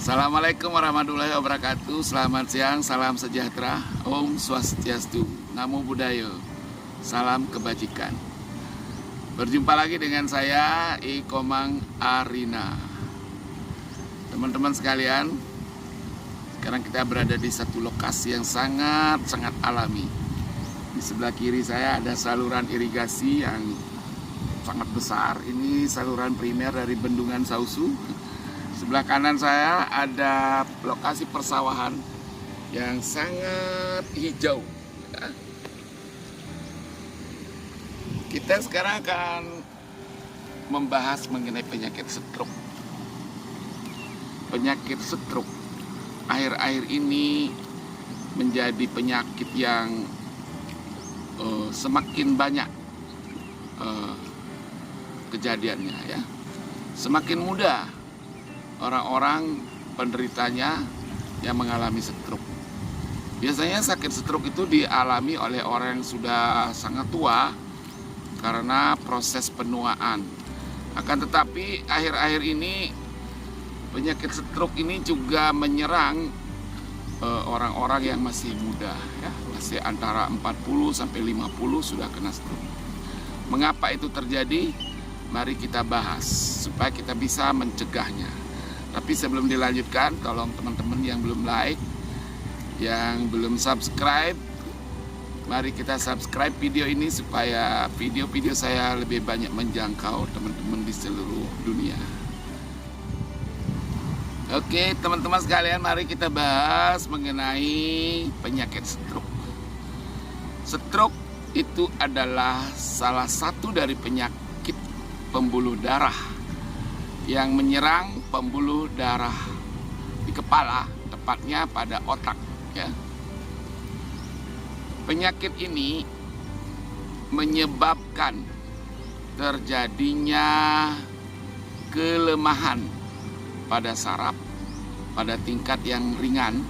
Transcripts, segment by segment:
Assalamualaikum warahmatullahi wabarakatuh. Selamat siang, salam sejahtera, Om Swastiastu, Namo Buddhaya, salam kebajikan. Berjumpa lagi dengan saya Ikomang Arina. Teman-teman sekalian, sekarang kita berada di satu lokasi yang sangat alami. Di sebelah kiri saya ada saluran irigasi yang sangat besar. Ini saluran primer dari Bendungan Sausu. Sebelah kanan saya ada lokasi persawahan yang sangat hijau. Kita sekarang akan membahas mengenai penyakit stroke. Penyakit stroke akhir-akhir ini menjadi penyakit yang semakin banyak kejadiannya, ya. Semakin mudah orang-orang penderitanya yang mengalami stroke. Biasanya sakit stroke itu dialami oleh orang yang sudah sangat tua karena proses penuaan. Akan tetapi akhir-akhir ini penyakit stroke ini juga menyerang orang-orang yang masih muda, ya, masih antara 40 sampai 50 sudah kena stroke. Mengapa itu terjadi? Mari kita bahas supaya kita bisa mencegahnya. Tapi sebelum dilanjutkan, tolong teman-teman yang belum like, yang belum subscribe, mari kita subscribe video ini supaya video-video saya lebih banyak menjangkau teman-teman di seluruh dunia. Oke, teman-teman sekalian, mari kita bahas mengenai penyakit stroke. Stroke itu adalah salah satu dari penyakit pembuluh darah yang menyerang pembuluh darah di kepala, tepatnya pada otak, ya. Penyakit ini menyebabkan terjadinya kelemahan pada saraf pada tingkat yang ringan.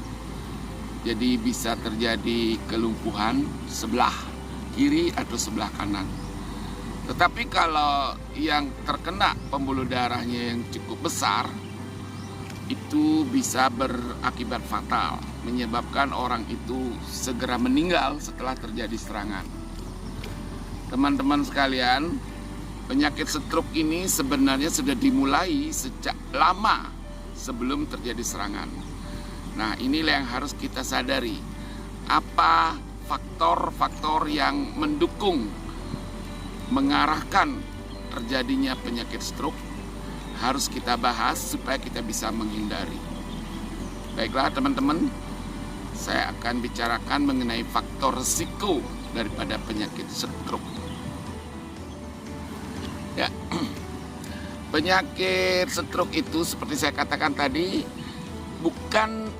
Jadi bisa terjadi kelumpuhan sebelah kiri atau sebelah kanan. Tetapi kalau yang terkena pembuluh darahnya yang cukup besar, itu bisa berakibat fatal, menyebabkan orang itu segera meninggal setelah terjadi serangan. Teman-teman sekalian, penyakit stroke ini sebenarnya sudah dimulai sejak lama sebelum terjadi serangan. Nah, inilah yang harus kita sadari. Apa faktor-faktor yang mendukung mengarahkan terjadinya penyakit stroke harus kita bahas supaya kita bisa menghindari. Baiklah teman-teman, saya akan bicarakan mengenai faktor risiko daripada penyakit stroke. Ya, penyakit stroke itu seperti saya katakan tadi bukan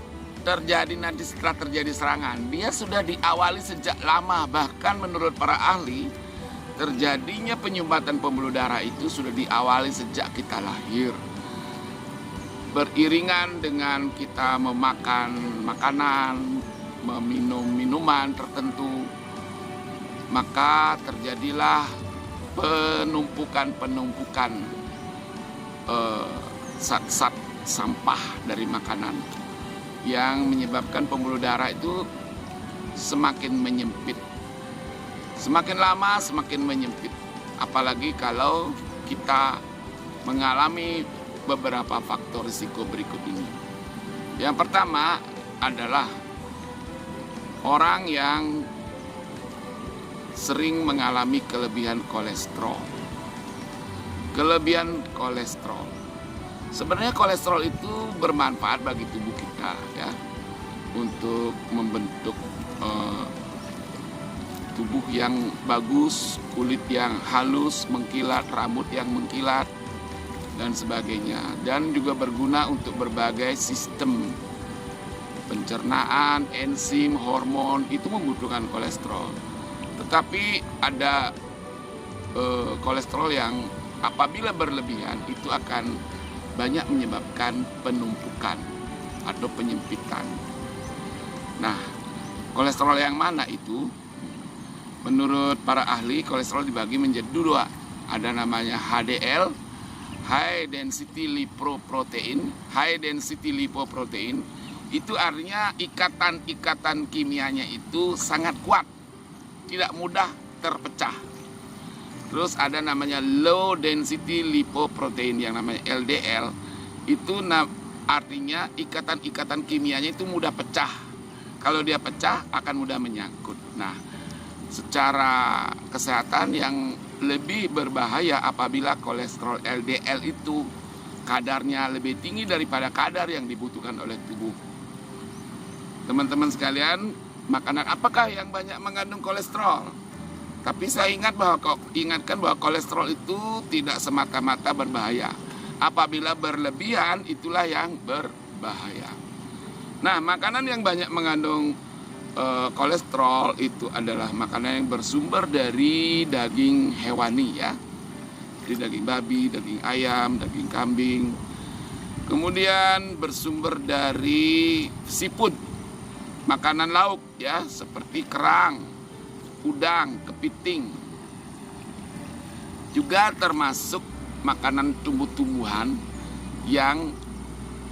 terjadi nanti setelah terjadi serangan. Dia sudah diawali sejak lama, bahkan menurut para ahli terjadinya penyumbatan pembuluh darah itu sudah diawali sejak kita lahir. Beriringan dengan kita memakan makanan, meminum minuman tertentu, maka terjadilah penumpukan zat-zat sampah dari makanan yang menyebabkan pembuluh darah itu semakin menyempit. Semakin lama semakin menyempit, apalagi kalau kita mengalami beberapa faktor risiko berikut ini. Yang pertama adalah orang yang sering mengalami kelebihan kolesterol. Kelebihan kolesterol. Sebenarnya kolesterol itu bermanfaat bagi tubuh kita, ya, untuk membentuk tubuh yang bagus, kulit yang halus, mengkilat, rambut yang mengkilat, dan sebagainya. Dan juga berguna untuk berbagai sistem pencernaan, enzim, hormon, itu membutuhkan kolesterol. Tetapi ada kolesterol yang apabila berlebihan itu akan banyak menyebabkan penumpukan atau penyempitan. Nah, kolesterol yang mana itu? Menurut para ahli, kolesterol dibagi menjadi dua. Ada namanya HDL. high density lipoprotein. High density lipoprotein itu artinya ikatan-ikatan kimianya itu sangat kuat, tidak mudah terpecah. Terus ada namanya low density lipoprotein yang namanya LDL. Itu artinya ikatan-ikatan kimianya itu mudah pecah. Kalau dia pecah akan mudah menyangkut. Nah, secara kesehatan yang lebih berbahaya apabila kolesterol LDL itu kadarnya lebih tinggi daripada kadar yang dibutuhkan oleh tubuh. Teman-teman sekalian, makanan apakah yang banyak mengandung kolesterol? Tapi saya ingatkan bahwa kolesterol itu tidak semata-mata berbahaya. Apabila berlebihan, itulah yang berbahaya. Nah, makanan yang banyak mengandung kolesterol itu adalah makanan yang bersumber dari daging hewani ya. Jadi daging babi, daging ayam, daging kambing. Kemudian bersumber dari seafood, makanan lauk ya, seperti kerang, udang, kepiting. Juga termasuk makanan tumbuh-tumbuhan yang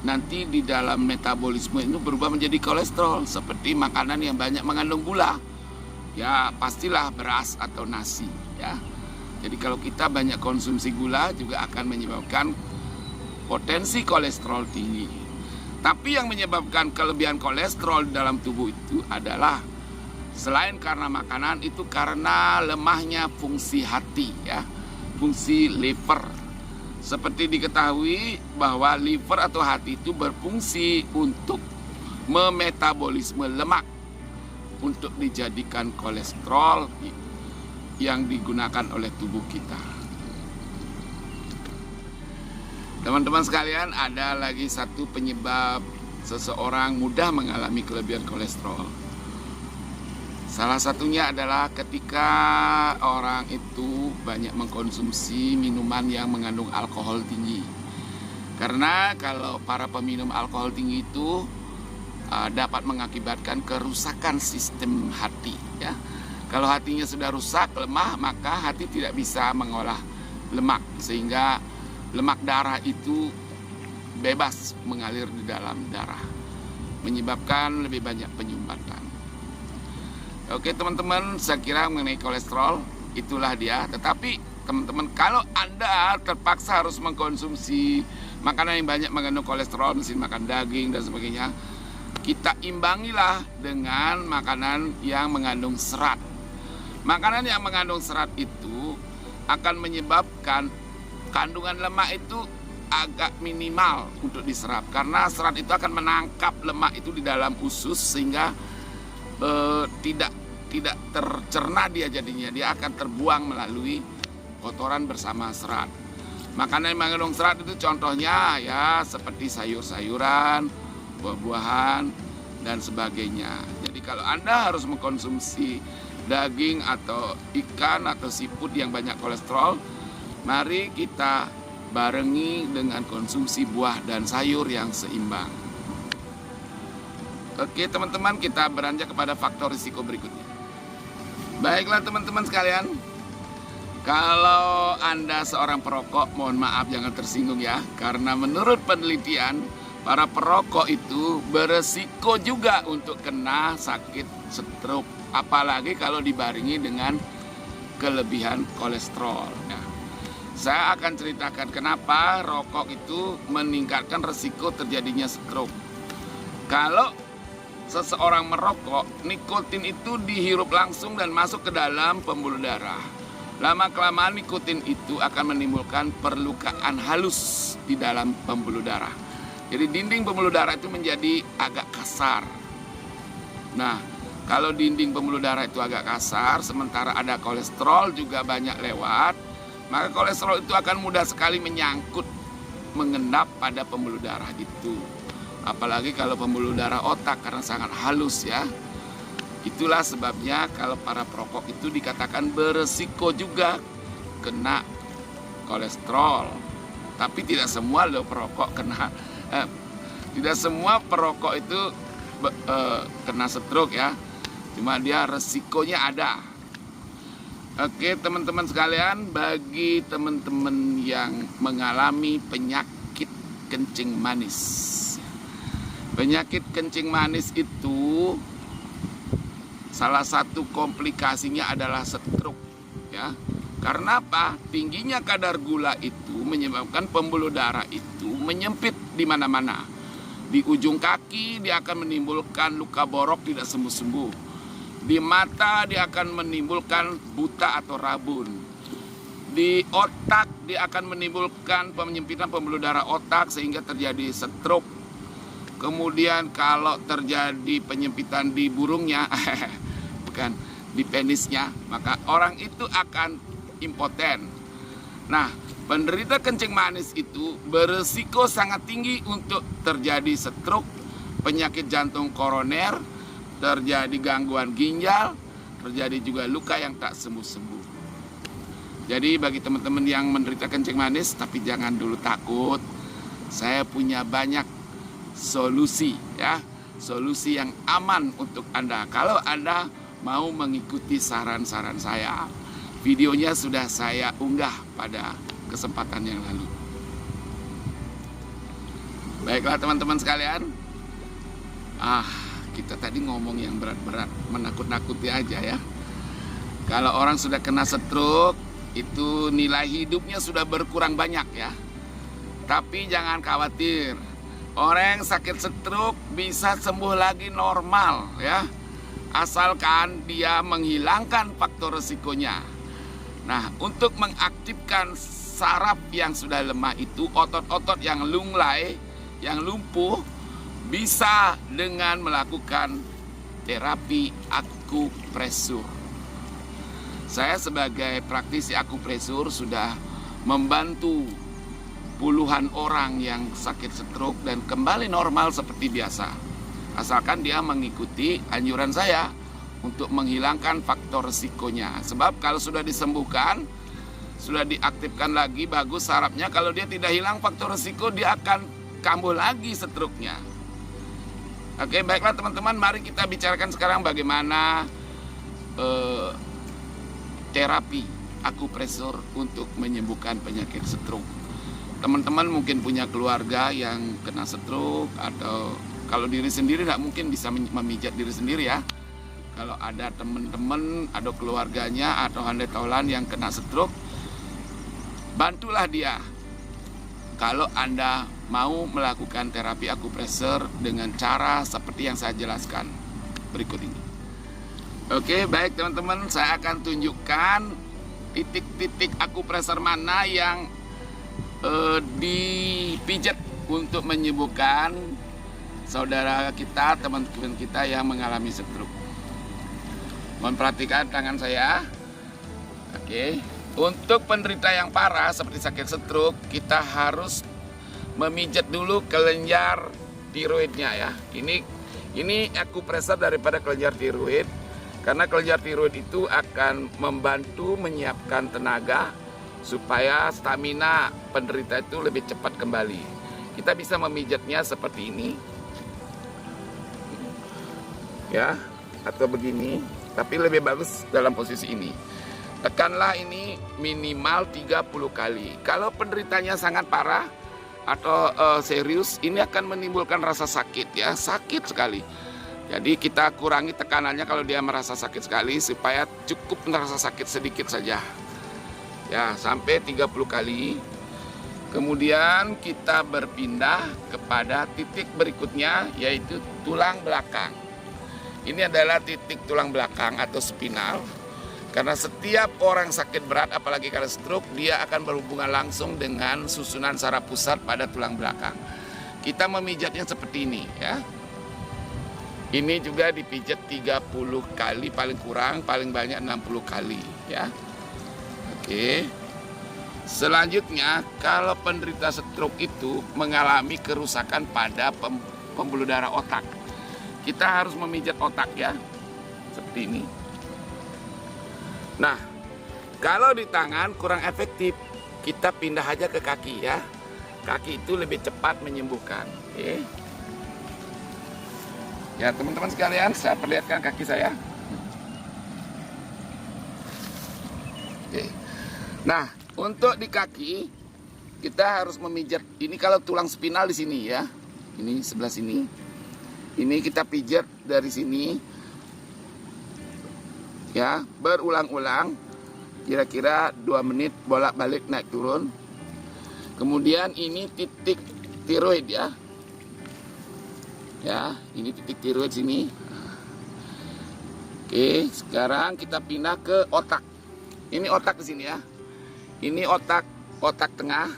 nanti di dalam metabolisme itu berubah menjadi kolesterol, seperti makanan yang banyak mengandung gula. Ya, pastilah beras atau nasi ya. Jadi kalau kita banyak konsumsi gula juga akan menyebabkan potensi kolesterol tinggi. Tapi yang menyebabkan kelebihan kolesterol dalam tubuh itu adalah selain karena makanan, itu karena lemahnya fungsi hati ya, fungsi liver. Seperti diketahui bahwa liver atau hati itu berfungsi untuk memetabolisme lemak untuk dijadikan kolesterol yang digunakan oleh tubuh kita. Teman-teman sekalian, ada lagi satu penyebab seseorang mudah mengalami kelebihan kolesterol. Salah satunya adalah ketika orang itu banyak mengkonsumsi minuman yang mengandung alkohol tinggi. Karena kalau para peminum alkohol tinggi itu dapat mengakibatkan kerusakan sistem hati ya. Kalau hatinya sudah rusak, lemah, maka hati tidak bisa mengolah lemak, sehingga lemak darah itu bebas mengalir di dalam darah, menyebabkan lebih banyak penyumbatan. Oke teman-teman, saya kira mengenai kolesterol itulah dia. Tetapi teman-teman, kalau Anda terpaksa harus mengkonsumsi makanan yang banyak mengandung kolesterol, misalnya makan daging dan sebagainya, kita imbangilah dengan makanan yang mengandung serat. Makanan yang mengandung serat itu akan menyebabkan kandungan lemak itu agak minimal untuk diserap, karena serat itu akan menangkap lemak itu di dalam usus, sehingga tidak tercerna dia, jadinya dia akan terbuang melalui kotoran bersama serat. Makanan yang mengandung serat itu contohnya ya seperti sayur-sayuran, buah-buahan dan sebagainya. Jadi kalau Anda harus mengkonsumsi daging atau ikan atau seafood yang banyak kolesterol, mari kita barengi dengan konsumsi buah dan sayur yang seimbang. Oke teman-teman, kita beranjak kepada faktor risiko berikutnya. Baiklah teman-teman sekalian, kalau Anda seorang perokok, mohon maaf jangan tersinggung ya, karena menurut penelitian para perokok itu beresiko juga untuk kena sakit stroke, apalagi kalau dibarengi dengan kelebihan kolesterol. Nah, saya akan ceritakan kenapa rokok itu meningkatkan resiko terjadinya stroke. Kalau seseorang merokok, nikotin itu dihirup langsung dan masuk ke dalam pembuluh darah. Lama-kelamaan nikotin itu akan menimbulkan perlukaan halus di dalam pembuluh darah. Jadi dinding pembuluh darah itu menjadi agak kasar. Nah, kalau dinding pembuluh darah itu agak kasar, sementara ada kolesterol juga banyak lewat, maka kolesterol itu akan mudah sekali menyangkut, mengendap pada pembuluh darah itu. Apalagi kalau pembuluh darah otak, karena sangat halus ya. Itulah sebabnya kalau para perokok itu dikatakan beresiko juga kena kolesterol. Tapi tidak semua loh perokok kena, tidak semua perokok itu kena stroke ya. Cuma dia resikonya ada. Oke, teman-teman sekalian, bagi teman-teman yang mengalami penyakit kencing manis. Penyakit kencing manis itu salah satu komplikasinya adalah stroke, ya. Karena apa? Tingginya kadar gula itu menyebabkan pembuluh darah itu menyempit di mana-mana. Di ujung kaki dia akan menimbulkan luka borok tidak sembuh-sembuh. Di mata dia akan menimbulkan buta atau rabun. Di otak dia akan menimbulkan penyempitan pembuluh darah otak sehingga terjadi stroke. Kemudian kalau terjadi penyempitan di burungnya, bukan di penisnya, maka orang itu akan impoten. Nah, penderita kencing manis itu berisiko sangat tinggi untuk terjadi stroke, penyakit jantung koroner, terjadi gangguan ginjal, terjadi juga luka yang tak sembuh-sembuh. Jadi bagi teman-teman yang menderita kencing manis, tapi jangan dulu takut. Saya punya banyak solusi, ya, solusi yang aman untuk Anda. Kalau Anda mau mengikuti saran-saran saya, videonya sudah saya unggah pada kesempatan yang lalu. Baiklah teman-teman sekalian, kita tadi ngomong yang berat-berat, menakut-nakuti aja ya. Kalau orang sudah kena stroke, itu nilai hidupnya sudah berkurang banyak ya. Tapi jangan khawatir, orang yang sakit stroke bisa sembuh lagi normal ya, asalkan dia menghilangkan faktor resikonya. Nah, untuk mengaktifkan saraf yang sudah lemah itu, otot-otot yang lunglai, yang lumpuh, bisa dengan melakukan terapi akupresur. Saya sebagai praktisi akupresur sudah membantu puluhan orang yang sakit stroke dan kembali normal seperti biasa. Asalkan dia mengikuti anjuran saya untuk menghilangkan faktor resikonya. Sebab kalau sudah disembuhkan, sudah diaktifkan lagi, bagus sarafnya. Kalau dia tidak hilang faktor resiko, dia akan kambuh lagi stroke-nya. Oke, baiklah teman-teman, mari kita bicarakan sekarang bagaimana terapi akupresur untuk menyembuhkan penyakit stroke. Teman-teman mungkin punya keluarga yang kena stroke, atau kalau diri sendiri tidak mungkin bisa memijat diri sendiri ya. Kalau ada teman-teman, ada keluarganya atau handai taulan yang kena stroke, bantulah dia. Kalau Anda mau melakukan terapi akupresur dengan cara seperti yang saya jelaskan berikut ini. Oke, baik teman-teman, saya akan tunjukkan titik-titik akupresur mana yang dipijat untuk menyembuhkan saudara kita, teman-teman kita yang mengalami stroke. Mohon perhatikan tangan saya. Oke. Untuk penderita yang parah seperti sakit stroke, kita harus memijat dulu kelenjar tiroidnya ya. Ini akupresur daripada kelenjar tiroid, karena kelenjar tiroid itu akan membantu menyiapkan tenaga supaya stamina penderita itu lebih cepat kembali. Kita bisa memijatnya seperti ini, ya, atau begini, tapi lebih bagus dalam posisi ini. Tekanlah ini minimal 30 kali. Kalau penderitanya sangat parah atau serius, ini akan menimbulkan rasa sakit ya, sakit sekali. Jadi kita kurangi tekanannya kalau dia merasa sakit sekali, supaya cukup merasa sakit sedikit saja. Ya, sampai 30 kali. Kemudian kita berpindah kepada titik berikutnya, yaitu tulang belakang. Ini adalah titik tulang belakang atau spinal. Karena setiap orang sakit berat, apalagi karena stroke, dia akan berhubungan langsung dengan susunan saraf pusat pada tulang belakang. Kita memijatnya seperti ini ya. Ini juga dipijat 30 kali paling kurang, paling banyak 60 kali ya. Oke. Selanjutnya, kalau penderita stroke itu mengalami kerusakan pada pembuluh darah otak, kita harus memijat otak ya. Seperti ini. Nah, kalau di tangan kurang efektif, kita pindah aja ke kaki ya. Kaki itu lebih cepat menyembuhkan. Oke. Ya teman-teman sekalian, saya perlihatkan kaki saya. Oke. Nah, untuk di kaki kita harus memijat. Ini kalau tulang spinal di sini ya. Ini sebelah sini. Ini kita pijat dari sini. Ya, berulang-ulang. Kira-kira 2 menit bolak-balik naik turun. Kemudian ini titik tiroid ya. Ya, ini titik tiroid sini. Oke, sekarang kita pindah ke otak. Ini otak di sini ya. Ini otak tengah.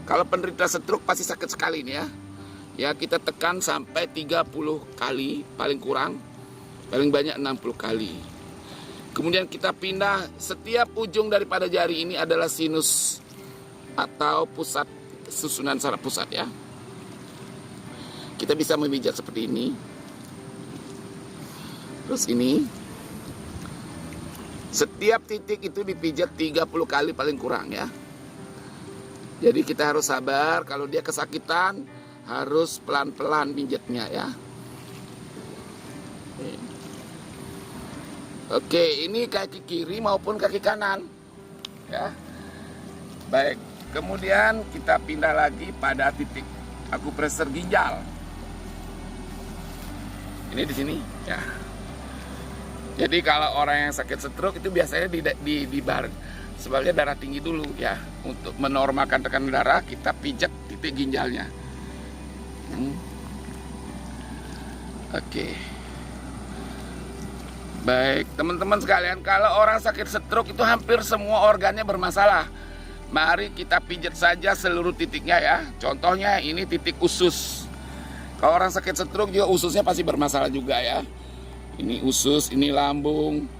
Kalau penderita stroke pasti sakit sekali ini ya. Ya, kita tekan sampai 30 kali paling kurang. Paling banyak 60 kali. Kemudian kita pindah, setiap ujung daripada jari ini adalah sinus atau pusat susunan saraf pusat ya. Kita bisa memijat seperti ini. Terus ini. Setiap titik itu dipijat 30 kali paling kurang ya. Jadi kita harus sabar, kalau dia kesakitan harus pelan-pelan pijatnya ya. Oke, ini kaki kiri maupun kaki kanan ya. Baik, kemudian kita pindah lagi pada titik akupresur ginjal. Ini di sini ya. Jadi kalau orang yang sakit stroke itu biasanya di bar sebagai darah tinggi dulu ya. Untuk menormalkan tekanan darah kita pijat titik ginjalnya. Oke. Baik, teman-teman sekalian, kalau orang sakit stroke itu hampir semua organnya bermasalah. Mari kita pijat saja seluruh titiknya ya. Contohnya ini titik usus. Kalau orang sakit stroke juga ususnya pasti bermasalah juga ya. Ini usus, ini lambung,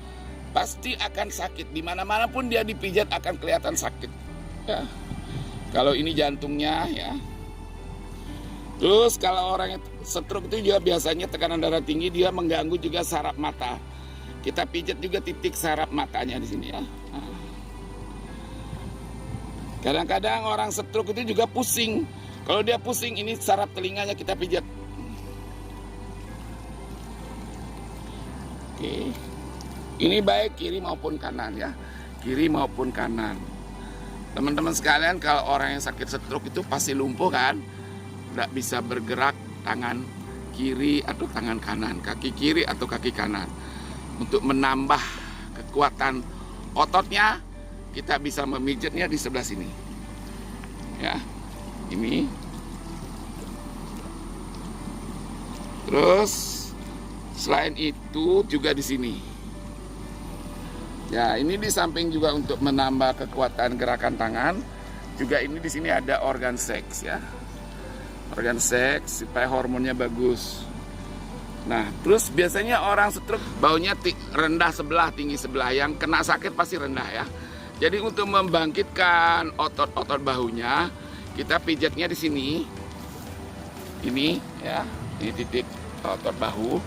pasti akan sakit. Dimana-mana pun dia dipijat akan kelihatan sakit. Ya. Kalau ini jantungnya ya. Terus kalau orang yang stroke itu juga biasanya tekanan darah tinggi, dia mengganggu juga saraf mata. Kita pijat juga titik saraf matanya di sini ya. Kadang-kadang orang stroke itu juga pusing. Kalau dia pusing, ini saraf telinganya kita pijat. Oke. Ini baik kiri maupun kanan ya. Kiri maupun kanan. Teman-teman sekalian, kalau orang yang sakit stroke itu pasti lumpuh kan. Tidak bisa bergerak tangan kiri atau tangan kanan, kaki kiri atau kaki kanan. Untuk menambah kekuatan ototnya, kita bisa memijatnya di sebelah sini. Ya. Ini. Terus selain itu juga di sini. Ya, ini di samping juga untuk menambah kekuatan gerakan tangan. Juga ini di sini ada organ seks ya. Organ seks supaya hormonnya bagus. Nah, terus biasanya orang stroke baunya rendah sebelah, tinggi sebelah. Yang kena sakit pasti rendah ya. Jadi untuk membangkitkan otot-otot bahunya, kita pijatnya di sini. Ini ya, ini titik otot bahu.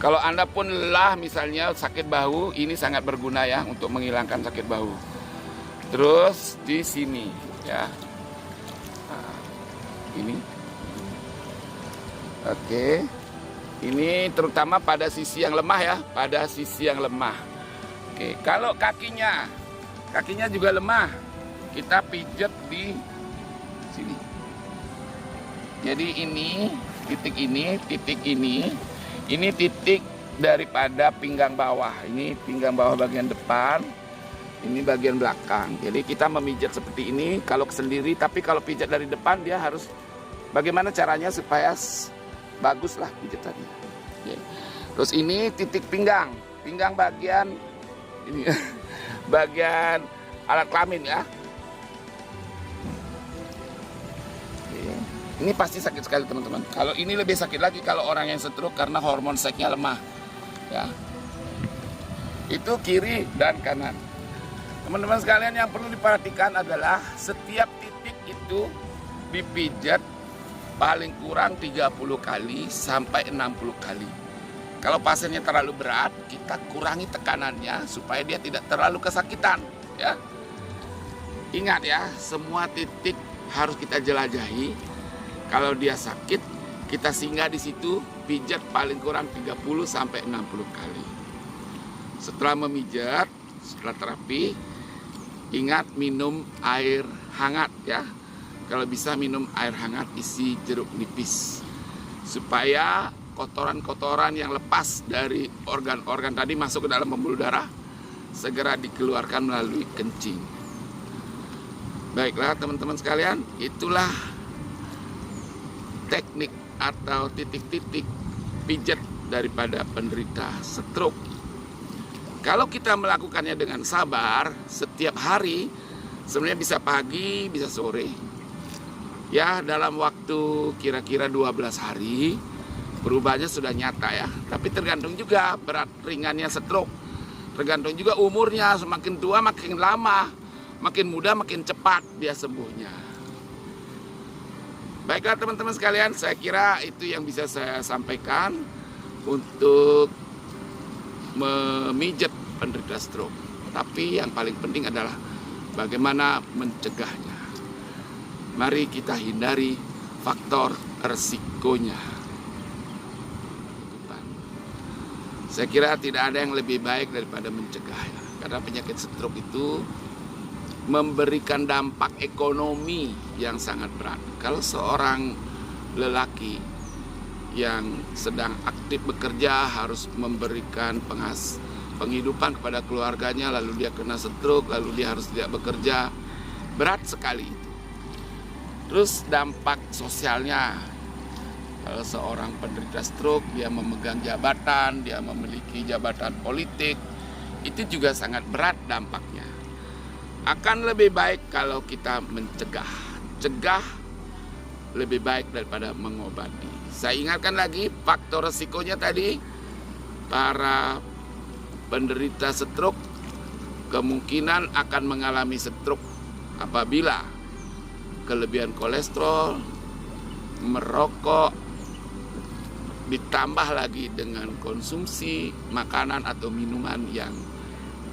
Kalau Anda pun lelah misalnya sakit bahu, ini sangat berguna ya untuk menghilangkan sakit bahu. Terus di sini ya. Nah, ini. Oke. Ini terutama pada sisi yang lemah ya, pada sisi yang lemah. Oke, kalau kakinya juga lemah, kita pijat di sini. Jadi ini titik ini titik daripada pinggang bawah. Ini pinggang bawah bagian depan, ini bagian belakang. Jadi kita memijat seperti ini kalau sendiri, tapi kalau pijat dari depan dia harus bagaimana caranya supaya baguslah pijatannya. Oke. Terus ini titik pinggang bagian ini bagian alat kelamin ya. Oke. Ini pasti sakit sekali teman-teman. Kalau ini lebih sakit lagi kalau orang yang stroke karena hormon seksnya lemah. Ya. Itu kiri dan kanan. Teman-teman sekalian, yang perlu diperhatikan adalah setiap titik itu dipijat paling kurang 30 kali sampai 60 kali. Kalau pasiennya terlalu berat, kita kurangi tekanannya supaya dia tidak terlalu kesakitan. Ya. Ingat ya, semua titik harus kita jelajahi. Kalau dia sakit, kita singgah di situ, pijat paling kurang 30 sampai 60 kali. Setelah memijat, setelah terapi, ingat minum air hangat ya. Kalau bisa minum air hangat isi jeruk nipis, supaya kotoran-kotoran yang lepas dari organ-organ tadi masuk ke dalam pembuluh darah segera dikeluarkan melalui kencing. Baiklah teman-teman sekalian, itulah teknik atau titik-titik pijat daripada penderita stroke. Kalau kita melakukannya dengan sabar setiap hari, sebenarnya bisa pagi, bisa sore. Ya, dalam waktu kira-kira 12 hari perubahannya sudah nyata ya. Tapi tergantung juga berat ringannya stroke. Tergantung juga umurnya, semakin tua makin lama, makin muda makin cepat dia sembuhnya. Baiklah teman-teman sekalian, saya kira itu yang bisa saya sampaikan untuk memijat penderita stroke. Tapi yang paling penting adalah bagaimana mencegahnya. Mari kita hindari faktor resikonya. Saya kira tidak ada yang lebih baik daripada mencegah ya. Karena penyakit stroke itu memberikan dampak ekonomi yang sangat berat. Kalau seorang lelaki yang sedang aktif bekerja harus memberikan penghidupan kepada keluarganya, lalu dia kena stroke, lalu dia harus tidak bekerja, berat sekali itu. Terus dampak sosialnya, kalau seorang penderita stroke, dia memegang jabatan, dia memiliki jabatan politik, itu juga sangat berat dampaknya. Akan lebih baik kalau kita mencegah. Cegah lebih baik daripada mengobati. Saya ingatkan lagi faktor resikonya tadi, para penderita stroke kemungkinan akan mengalami stroke apabila kelebihan kolesterol, merokok, ditambah lagi dengan konsumsi makanan atau minuman yang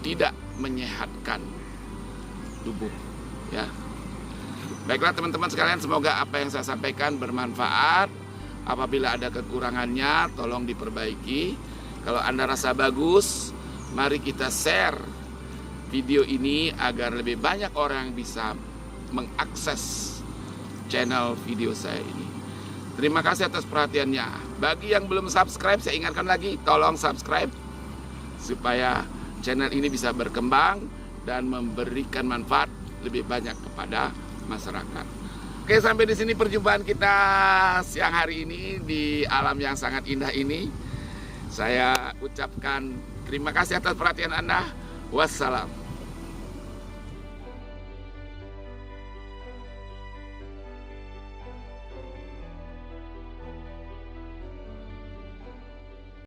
tidak menyehatkan tubuh ya. Baiklah teman-teman sekalian, semoga apa yang saya sampaikan bermanfaat. Apabila ada kekurangannya tolong diperbaiki. Kalau Anda rasa bagus, mari kita share video ini agar lebih banyak orang bisa mengakses channel video saya ini. Terima kasih atas perhatiannya. Bagi yang belum subscribe, saya ingatkan lagi, tolong subscribe supaya channel ini bisa berkembang dan memberikan manfaat lebih banyak kepada masyarakat. Oke, sampai di sini perjumpaan kita siang hari ini di alam yang sangat indah ini. Saya ucapkan terima kasih atas perhatian Anda. Wassalam.